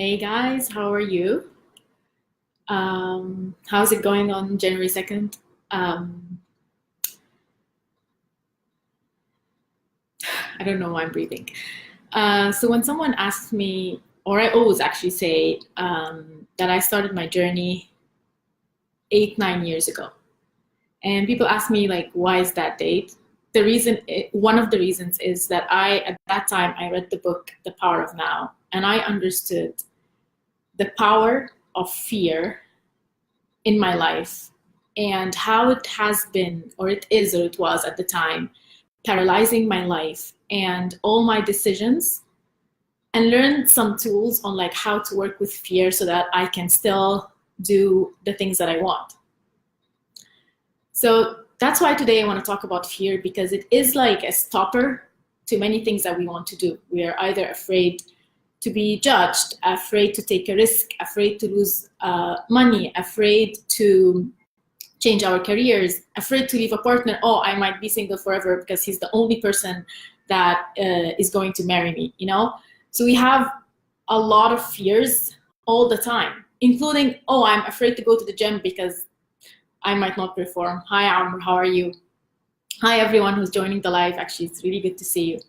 Hey guys, how are you? How's it going on January 2nd? Um, I don't know why I'm breathing. So when someone asks me, or I always actually say that I started my journey 8, 9 years ago, and people ask me like, why is that date? One of the reasons is that at that time, I read the book The Power of Now, and I understood the power of fear in my life and how it has been, or it is, or it was at the time, paralyzing my life and all my decisions, and learned some tools on like how to work with fear so that I can still do the things that I want. So that's why today I want to talk about fear, because it is like a stopper to many things that we want to do. We are either afraid to be judged, afraid to take a risk, afraid to lose money, afraid to change our careers, afraid to leave a partner. Oh, I might be single forever because he's the only person that is going to marry me, you know? So we have a lot of fears all the time, including, oh, I'm afraid to go to the gym because I might not perform. Hi, Amr, how are you? Hi, everyone who's joining the live. Actually, it's really good to see you.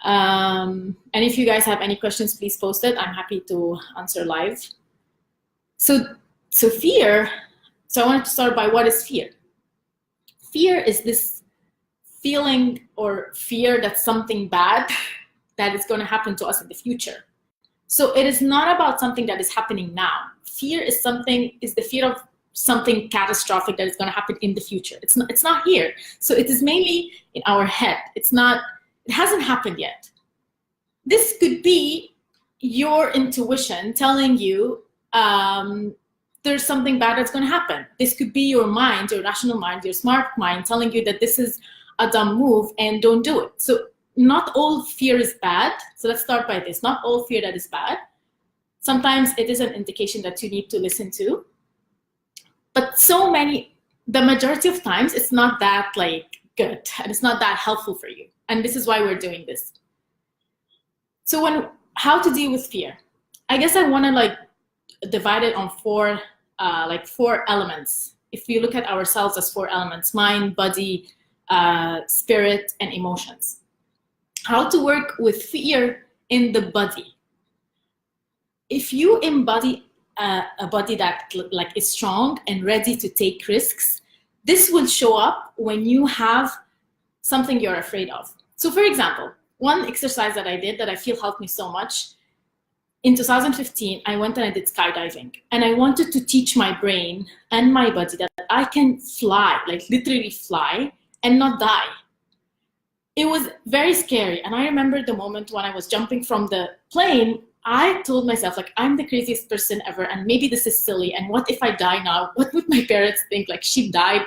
And if you guys have any questions, please post it. I'm happy to answer live. So fear. So I wanted to start by, what is fear? Fear is this feeling or fear that something bad that is going to happen to us in the future. So it is not about something that is happening now. Fear is the fear of something catastrophic that is going to happen in the future. It's not here. So it is mainly in our head. It hasn't happened yet. This could be your intuition telling you there's something bad that's going to happen. This could be your mind, your rational mind, your smart mind telling you that this is a dumb move and don't do it. So not all fear is bad. So let's start by this. Not all fear that is bad. Sometimes it is an indication that you need to listen to. But the majority of times, it's not that like good and it's not that helpful for you. And this is why we're doing this. So how to deal with fear? I guess I want to like divide it on four elements. If we look at ourselves as four elements: mind, body, spirit, and emotions. How to work with fear in the body. If you embody a body that like is strong and ready to take risks, this will show up when you have something you're afraid of. So for example, one exercise that I did that I feel helped me so much, in 2015, I went and I did skydiving, and I wanted to teach my brain and my body that I can fly, like literally fly and not die. It was very scary. And I remember the moment when I was jumping from the plane, I told myself, like, I'm the craziest person ever, and maybe this is silly. And what if I die now? What would my parents think? Like, she died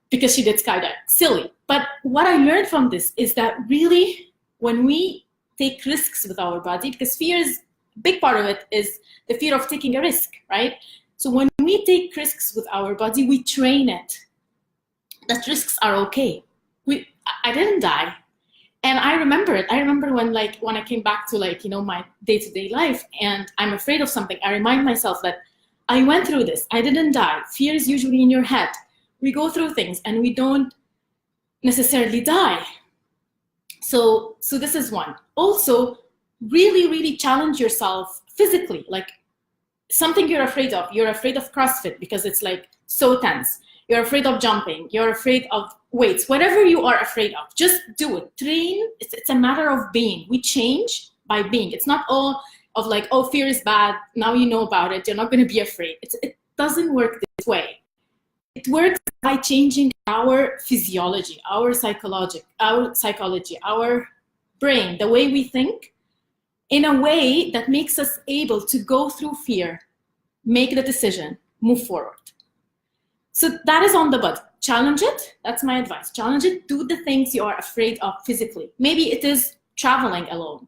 because she did skydive. Silly. But what I learned from this is that really, when we take risks with our body, because fear is a big part of it, is the fear of taking a risk, right? So when we take risks with our body, we train it that risks are okay. I didn't die. And I remember it. I remember when I came back to my day-to-day life and I'm afraid of something, I remind myself that I went through this. I didn't die. Fear is usually in your head. We go through things and we don't necessarily die. So this is one. Also, really, really challenge yourself physically. Like something you're afraid of. You're afraid of CrossFit because it's like so tense. You're afraid of jumping. You're afraid of weights. Whatever you are afraid of, just do it. Train. It's a matter of being. We change by being. It's not all of like, oh, fear is bad. Now you know about it. You're not going to be afraid. It doesn't work this way. It works by changing our physiology, our psychology, our brain, the way we think, in a way that makes us able to go through fear, make the decision, move forward. So that is on the body. Challenge it. That's my advice. Challenge it. Do the things you are afraid of physically. Maybe it is traveling alone.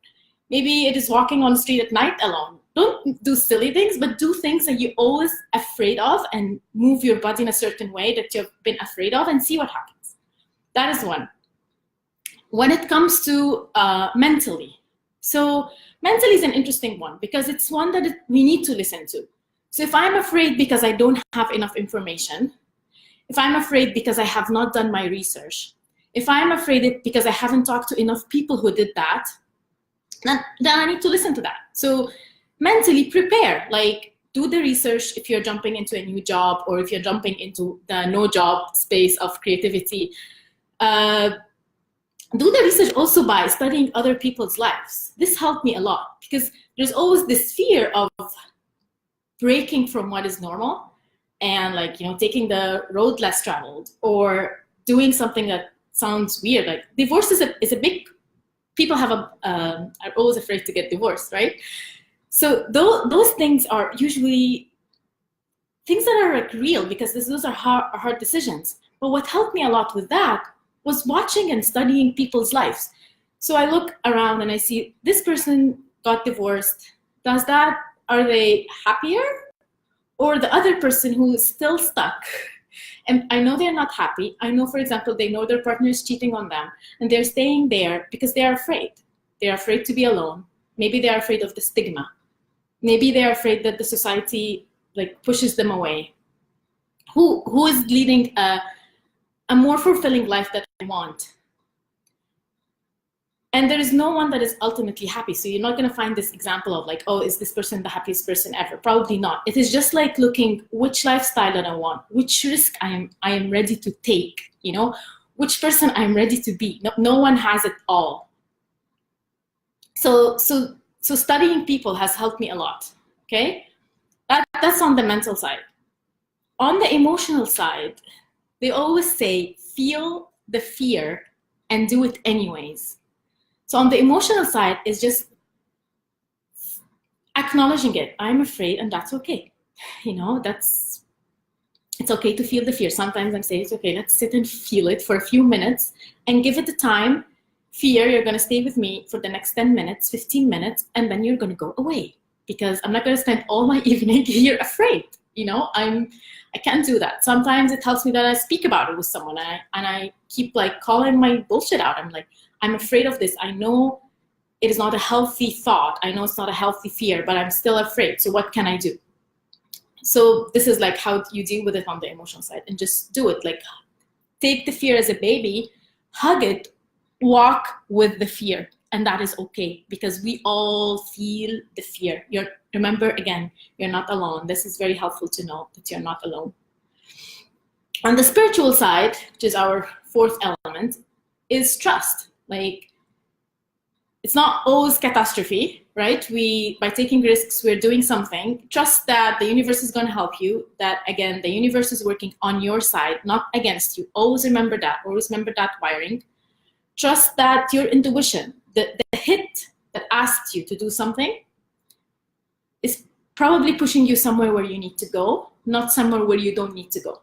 Maybe it is walking on the street at night alone. Don't do silly things, but do things that you're always afraid of and move your body in a certain way that you've been afraid of and see what happens. That is one. When it comes to mentally. So Mentally is an interesting one because it's one that we need to listen to. So if I'm afraid because I don't have enough information, if I'm afraid because I have not done my research, if I'm afraid because I haven't talked to enough people who did that, then I need to listen to that. So mentally prepare, like do the research if you're jumping into a new job or if you're jumping into the no job space of creativity. Do the research also by studying other people's lives. This helped me a lot because there's always this fear of breaking from what is normal and like, you know, taking the road less traveled or doing something that sounds weird. Like divorce is a big, people have are always afraid to get divorced, right? So those things are usually things that are like real because those are hard decisions. But what helped me a lot with that was watching and studying people's lives. So I look around and I see this person got divorced. Are they happier? Or the other person who is still stuck? And I know they're not happy. I know, for example, they know their partner is cheating on them and they're staying there because they are afraid. They're afraid to be alone. Maybe they're afraid of the stigma. Maybe they're afraid that the society like pushes them away. Who is leading a more fulfilling life that I want? And there is no one that is ultimately happy. So you're not going to find this example of like, oh, is this person the happiest person ever? Probably not. It is just like looking which lifestyle that I want, which risk I am ready to take, you know, which person I'm ready to be. No one has it all. So studying people has helped me a lot. Okay, that's on the mental side. On the emotional side, they always say feel the fear and do it anyways. So on the emotional side is just acknowledging it. I'm afraid and that's okay. You know, it's okay to feel the fear. Sometimes I'm saying it's okay, let's sit and feel it for a few minutes and give it the time. Fear, you're gonna stay with me for the next 10 minutes, 15 minutes, and then you're gonna go away because I'm not gonna spend all my evening here afraid. You know, I can't do that. Sometimes it helps me that I speak about it with someone and I keep like calling my bullshit out. I'm like, I'm afraid of this. I know it is not a healthy thought. I know it's not a healthy fear, but I'm still afraid. So what can I do? So this is like how you deal with it on the emotional side and just do it. Like take the fear as a baby, hug it, walk with the fear. And that is okay because we all feel the fear. Remember, again, you're not alone. This is very helpful to know that you're not alone. On the spiritual side, which is our fourth element, is trust. Like, it's not always catastrophe, right? By taking risks, we're doing something. Trust that the universe is going to help you, that, again, the universe is working on your side, not against you. Always remember that. Always remember that wiring. Trust that your intuition, the hit that asks you to do something, is probably pushing you somewhere where you need to go, not somewhere where you don't need to go.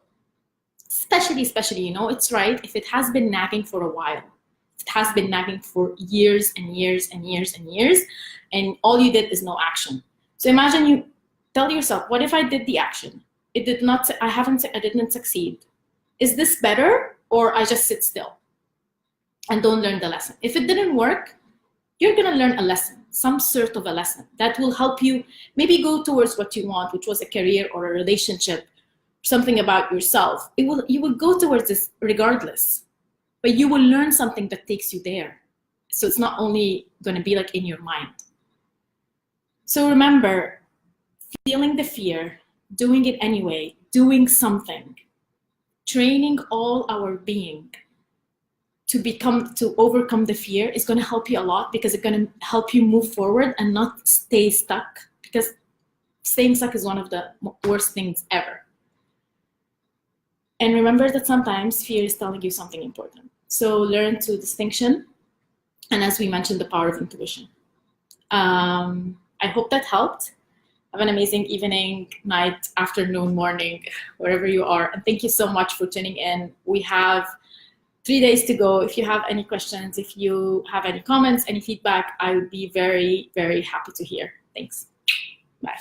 Especially, you know, it's right if it has been nagging for a while. It has been nagging for years and years and years and years, and all you did is no action. So imagine you tell yourself, what if I did the action? I didn't succeed. Is this better, or I just sit still and don't learn the lesson? If it didn't work, you're gonna learn a lesson, some sort of a lesson that will help you maybe go towards what you want, which was a career or a relationship, something about yourself. You will go towards this regardless, but you will learn something that takes you there. So it's not only gonna be like in your mind. So remember, feeling the fear, doing it anyway, doing something, training all our being to overcome the fear is going to help you a lot because it's going to help you move forward and not stay stuck, because staying stuck is one of the worst things ever. And remember that sometimes fear is telling you something important. So learn to distinction, and as we mentioned, the power of intuition. I hope that helped. Have an amazing evening, night, afternoon, morning, wherever you are. And thank you so much for tuning in. We have 3 days to go. If you have any questions, if you have any comments, any feedback, I would be very, very happy to hear. Thanks. Bye.